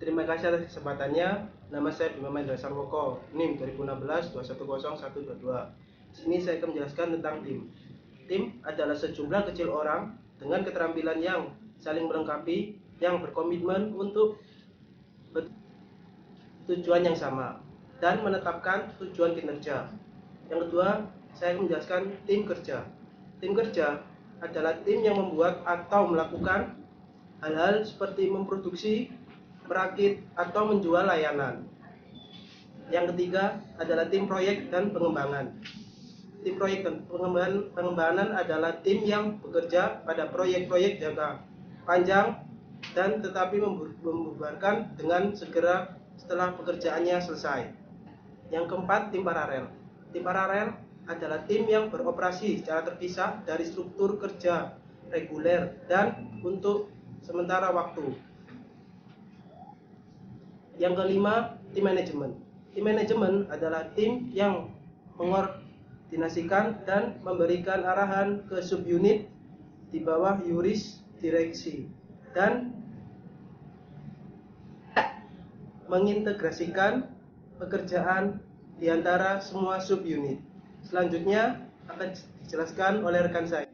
Terima kasih atas kesempatannya. Nama saya Bima Mahendra Sarwoko, NIM 2016-210122. Di sini saya akan menjelaskan tentang tim. Tim adalah sejumlah kecil orang dengan keterampilan yang saling melengkapi, yang berkomitmen untuk tujuan yang sama dan menetapkan tujuan kinerja. Yang kedua, saya akan menjelaskan tim kerja. Tim kerja adalah tim yang membuat atau melakukan hal-hal seperti memproduksi, merakit, atau menjual layanan. Yang ketiga adalah tim proyek dan pengembangan. Tim proyek dan pengembangan adalah tim yang bekerja pada proyek-proyek jangka panjang dan tetapi membubarkan dengan segera setelah pekerjaannya selesai. Yang keempat, tim paralel. Tim paralel adalah tim yang beroperasi secara terpisah dari struktur kerja reguler dan untuk sementara waktu. Yang kelima, tim manajemen. Tim manajemen adalah tim yang mengordinasikan dan memberikan arahan ke subunit di bawah yurisdireksi dan mengintegrasikan pekerjaan di antara semua subunit. Selanjutnya akan dijelaskan oleh rekan saya.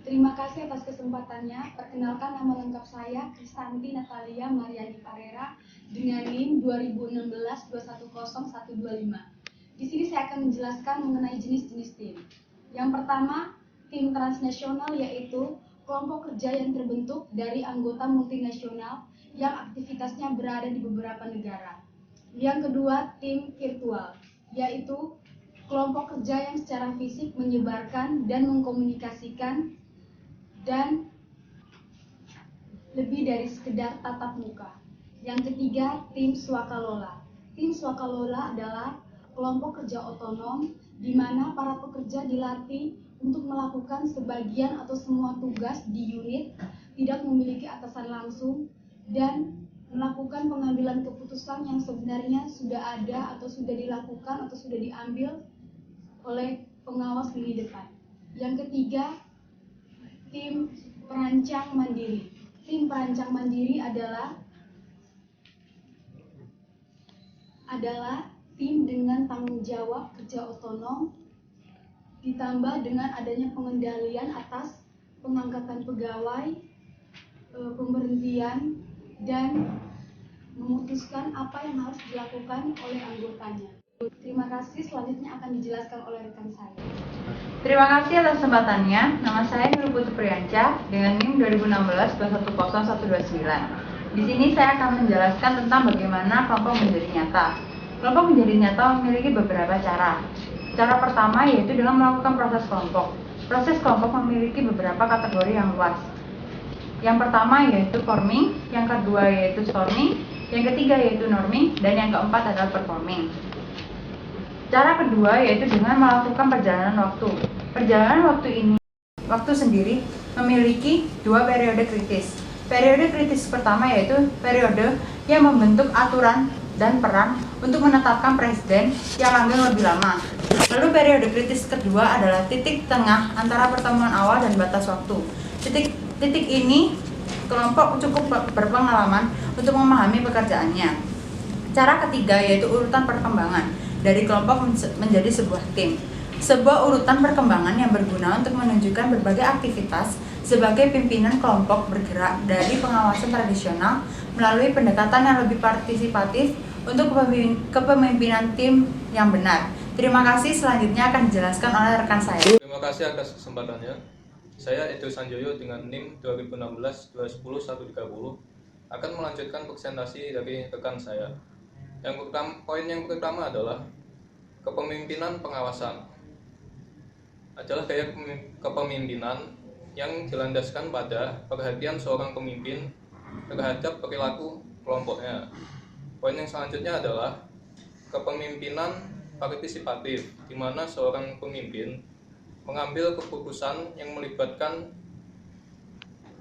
Terima kasih atas kesempatannya. Perkenalkan, nama lengkap saya Kristanti Natalia Mariani Parera dengan NIM 2016-210125. Di sini saya akan menjelaskan mengenai jenis-jenis tim. Yang pertama, tim transnasional, yaitu kelompok kerja yang terbentuk dari anggota multinasional yang aktivitasnya berada di beberapa negara. Yang kedua, tim virtual, yaitu kelompok kerja yang secara fisik menyebarkan dan mengkomunikasikan dan lebih dari sekedar tatap muka. Yang ketiga, tim swakalola. Tim swakalola adalah kelompok kerja otonom di mana para pekerja dilatih untuk melakukan sebagian atau semua tugas di unit, tidak memiliki atasan langsung, dan melakukan pengambilan keputusan yang sebenarnya sudah ada atau sudah dilakukan atau sudah diambil oleh pengawas lini depan. Yang ketiga, tim perancang mandiri. Tim perancang mandiri adalah tim dengan tanggung jawab kerja otonom ditambah dengan adanya pengendalian atas pengangkatan pegawai, pemberhentian, dan memutuskan apa yang harus dilakukan oleh anggotanya. Terima kasih, selanjutnya akan dijelaskan oleh rekan saya. Terima kasih atas kesempatannya. Nama saya Nurul Putri Priyanca dengan NIM 2016-210129. Di sini saya akan menjelaskan tentang bagaimana kelompok menjadi nyata. Kelompok menjadi nyata memiliki beberapa cara. Cara pertama yaitu dengan melakukan proses kelompok. Proses kelompok memiliki beberapa kategori yang luas. Yang pertama yaitu forming, yang kedua yaitu storming, yang ketiga yaitu norming, dan yang keempat adalah performing. Cara kedua yaitu dengan melakukan perjalanan waktu. Perjalanan waktu sendiri memiliki dua periode kritis. Periode kritis pertama yaitu periode yang membentuk aturan dan peran untuk menetapkan presiden yang langgeng lebih lama. Lalu periode kritis kedua adalah titik tengah antara pertemuan awal dan batas waktu. Titik ini kelompok cukup berpengalaman untuk memahami pekerjaannya. Cara ketiga yaitu urutan perkembangan dari kelompok menjadi sebuah tim. Sebuah urutan perkembangan yang berguna untuk menunjukkan berbagai aktivitas sebagai pimpinan kelompok bergerak dari pengawasan tradisional melalui pendekatan yang lebih partisipatif untuk kepemimpinan tim yang benar. Terima kasih, selanjutnya akan dijelaskan oleh rekan saya. Terima kasih atas kesempatannya. Saya Edo Sanjoyo dengan NIM 2016-210-130 akan melanjutkan presentasi dari rekan saya. Poin yang pertama adalah kepemimpinan pengawasan. Adalah gaya kepemimpinan yang dilandaskan pada perhatian seorang pemimpin terhadap perilaku kelompoknya. Poin yang selanjutnya adalah kepemimpinan partisipatif, di mana seorang pemimpin mengambil keputusan yang melibatkan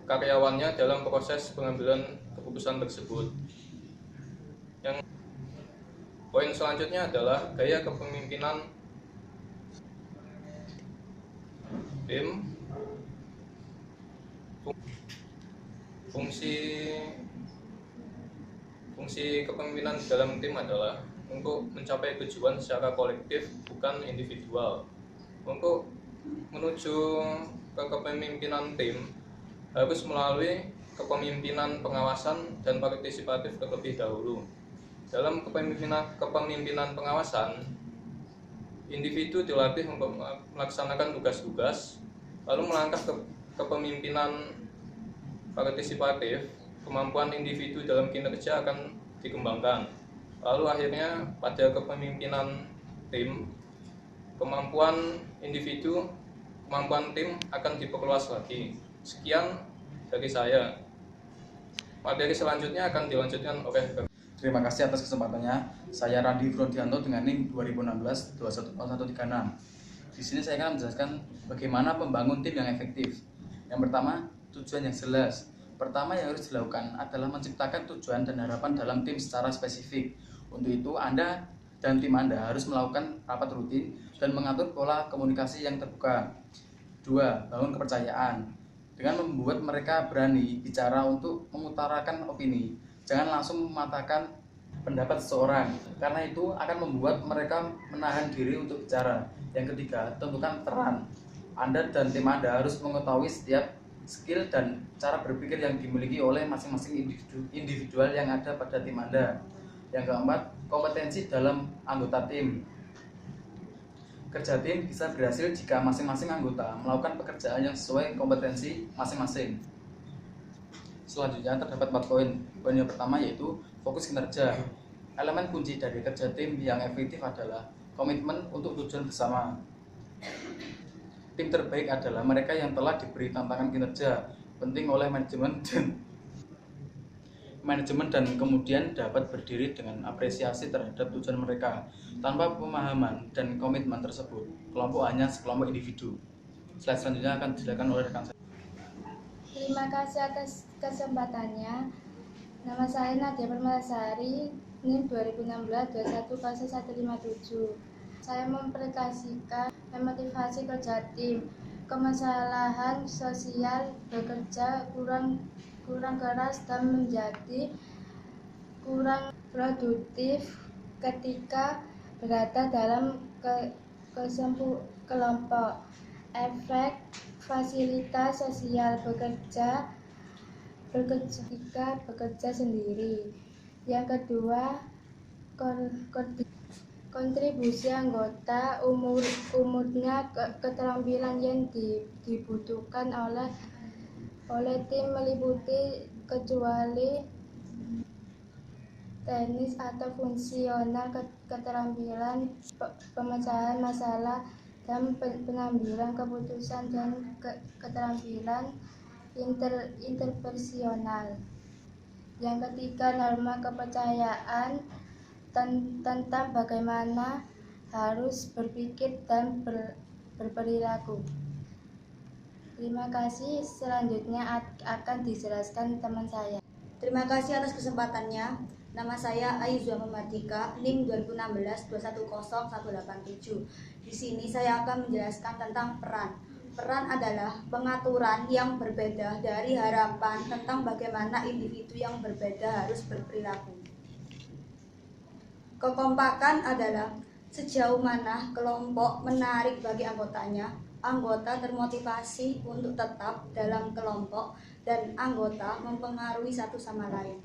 karyawannya dalam proses pengambilan keputusan tersebut. Poin selanjutnya adalah gaya kepemimpinan tim. Fungsi kepemimpinan di dalam tim adalah untuk mencapai tujuan secara kolektif, bukan individual. Untuk menuju ke kepemimpinan tim harus melalui kepemimpinan pengawasan dan partisipatif terlebih dahulu. Dalam kepemimpinan pengawasan, individu dilatih untuk melaksanakan tugas-tugas, lalu melangkah ke kepemimpinan partisipatif, kemampuan individu dalam kinerja akan dikembangkan. Lalu akhirnya pada kepemimpinan tim, kemampuan individu, kemampuan tim akan diperluas lagi. Sekian dari saya. Materi selanjutnya akan dilanjutkan oleh. Terima kasih atas kesempatannya. Saya Randi Frodianto dengan NIM 2016-210136. Di sini saya akan menjelaskan bagaimana membangun tim yang efektif. Yang pertama, tujuan yang jelas. Pertama yang harus dilakukan adalah menciptakan tujuan dan harapan dalam tim secara spesifik. Untuk itu, Anda dan tim Anda harus melakukan rapat rutin dan mengatur pola komunikasi yang terbuka. 2. Bangun kepercayaan. Dengan membuat mereka berani bicara untuk mengutarakan opini. Jangan langsung mematahkan pendapat seseorang, karena itu akan membuat mereka menahan diri untuk bicara. Yang ketiga, tentukan peran. Anda dan tim Anda harus mengetahui setiap skill dan cara berpikir yang dimiliki oleh masing-masing individual yang ada pada tim Anda. Yang keempat, kompetensi dalam anggota tim. Kerja tim bisa berhasil jika masing-masing anggota melakukan pekerjaan yang sesuai kompetensi masing-masing. Selanjutnya terdapat 4 poin. Poin yang pertama yaitu fokus kinerja. Elemen kunci dari kerja tim yang efektif adalah komitmen untuk tujuan bersama. Tim terbaik adalah mereka yang telah diberi tantangan kinerja penting oleh manajemen dan kemudian dapat berdiri dengan apresiasi terhadap tujuan mereka. Tanpa pemahaman dan komitmen tersebut, kelompok hanya sekelompok individu. Slide selanjutnya akan dijelaskan oleh rekan saya. Terima kasih atas kesempatannya. Nama saya Nadia Permatasari, NIM 2016-210157. Saya mempresentasikan memotivasi kerja tim. Kemasalahan sosial bekerja kurang keras dan menjadi kurang produktif ketika berada dalam kelompok. Efek fasilitas sosial bekerja sendiri. Yang kedua, kontribusi anggota, umurnya keterampilan yang dibutuhkan oleh tim meliputi kecuali teknis atau fungsional, keterampilan pemecahan masalah dan pengambilan keputusan, dan keterampilan interpersonal. Yang ketiga, norma kepercayaan tentang bagaimana harus berpikir dan berperilaku. Terima kasih. Selanjutnya akan dijelaskan teman saya. Terima kasih atas kesempatannya. Nama saya Aizwa Memardika, NIM 2016-210187. Di sini saya akan menjelaskan tentang peran. Peran adalah pengaturan yang berbeda dari harapan tentang bagaimana individu yang berbeda harus berperilaku. Kekompakan adalah sejauh mana kelompok menarik bagi anggotanya, anggota termotivasi untuk tetap dalam kelompok, dan anggota mempengaruhi satu sama lain.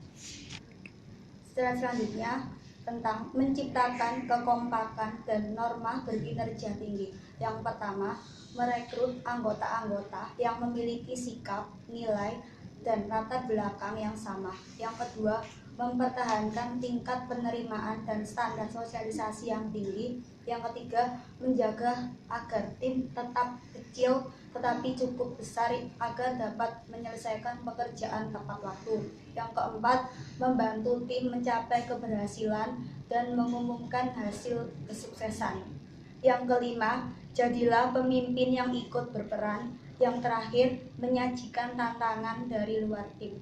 Selanjutnya tentang menciptakan kekompakan dan norma berkinerja tinggi. Yang pertama, merekrut anggota-anggota yang memiliki sikap, nilai, dan latar belakang yang sama. Yang kedua, mempertahankan tingkat penerimaan dan standar sosialisasi yang tinggi. Yang ketiga, menjaga agar tim tetap kecil tetapi cukup besar agar dapat menyelesaikan pekerjaan tepat waktu. Yang keempat, membantu tim mencapai keberhasilan dan mengumumkan hasil kesuksesan. Yang kelima, jadilah pemimpin yang ikut berperan. Yang terakhir, menyajikan tantangan dari luar tim.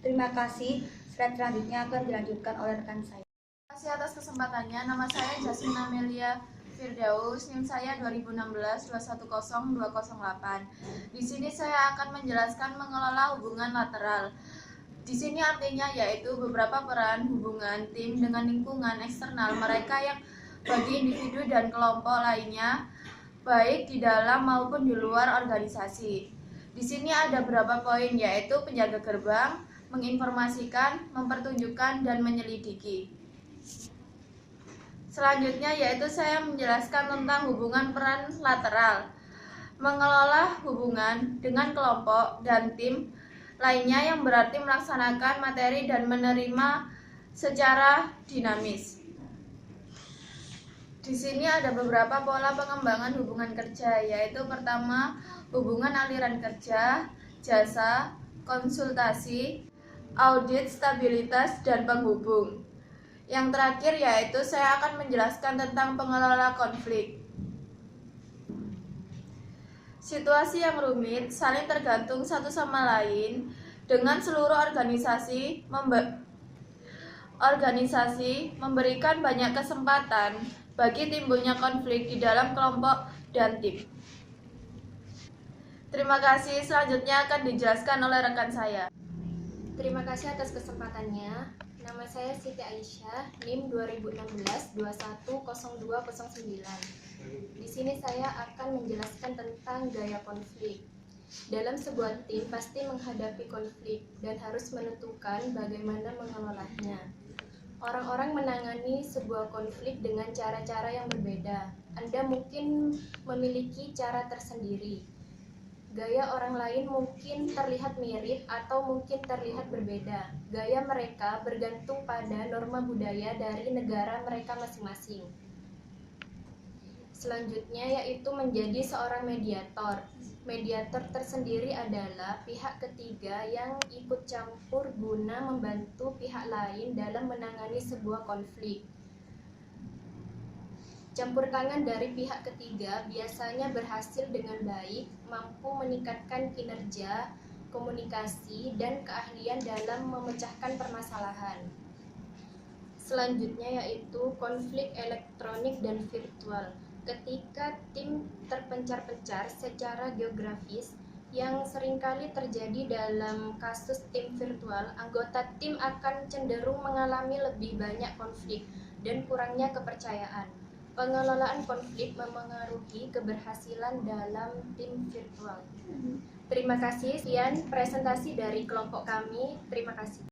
Terima kasih. Slide selanjutnya akan dilanjutkan oleh rekan saya. Terima kasih atas kesempatannya. Nama saya Jasmine Amelia Firdaus, NIM saya 2016-210208. Di sini saya akan menjelaskan mengelola hubungan lateral. Di sini artinya yaitu beberapa peran hubungan tim dengan lingkungan eksternal mereka yang bagi individu dan kelompok lainnya, baik di dalam maupun di luar organisasi. Di sini ada beberapa poin yaitu penjaga gerbang, menginformasikan, mempertunjukkan, dan menyelidiki. Selanjutnya yaitu saya menjelaskan tentang hubungan peran lateral, mengelola hubungan dengan kelompok dan tim lainnya yang berarti melaksanakan materi dan menerima secara dinamis. Di sini ada beberapa pola pengembangan hubungan kerja, yaitu pertama, hubungan aliran kerja, jasa, konsultasi, audit, stabilitas, dan penghubung. Yang terakhir yaitu saya akan menjelaskan tentang pengelola konflik. Situasi yang rumit saling tergantung satu sama lain dengan seluruh organisasi memberikan banyak kesempatan bagi timbulnya konflik di dalam kelompok dan tim. Terima kasih, selanjutnya akan dijelaskan oleh rekan saya. Terima kasih atas kesempatannya. Nama saya Siti Aisyah, NIM 2016-210209. Di sini saya akan menjelaskan tentang gaya konflik. Dalam sebuah tim pasti menghadapi konflik dan harus menentukan bagaimana mengelolanya. Orang-orang menangani sebuah konflik dengan cara-cara yang berbeda. Anda mungkin memiliki cara tersendiri. Gaya orang lain mungkin terlihat mirip atau mungkin terlihat berbeda. Gaya mereka bergantung pada norma budaya dari negara mereka masing-masing. Selanjutnya yaitu menjadi seorang mediator. Mediator tersendiri adalah pihak ketiga yang ikut campur guna membantu pihak lain dalam menangani sebuah konflik. Campur tangan dari pihak ketiga biasanya berhasil dengan baik, mampu meningkatkan kinerja, komunikasi, dan keahlian dalam memecahkan permasalahan. Selanjutnya yaitu konflik elektronik dan virtual. Ketika tim terpencar-pencar secara geografis, yang seringkali terjadi dalam kasus tim virtual, anggota tim akan cenderung mengalami lebih banyak konflik dan kurangnya kepercayaan. Pengelolaan konflik memengaruhi keberhasilan dalam tim virtual. Terima kasih, sekian presentasi dari kelompok kami. Terima kasih.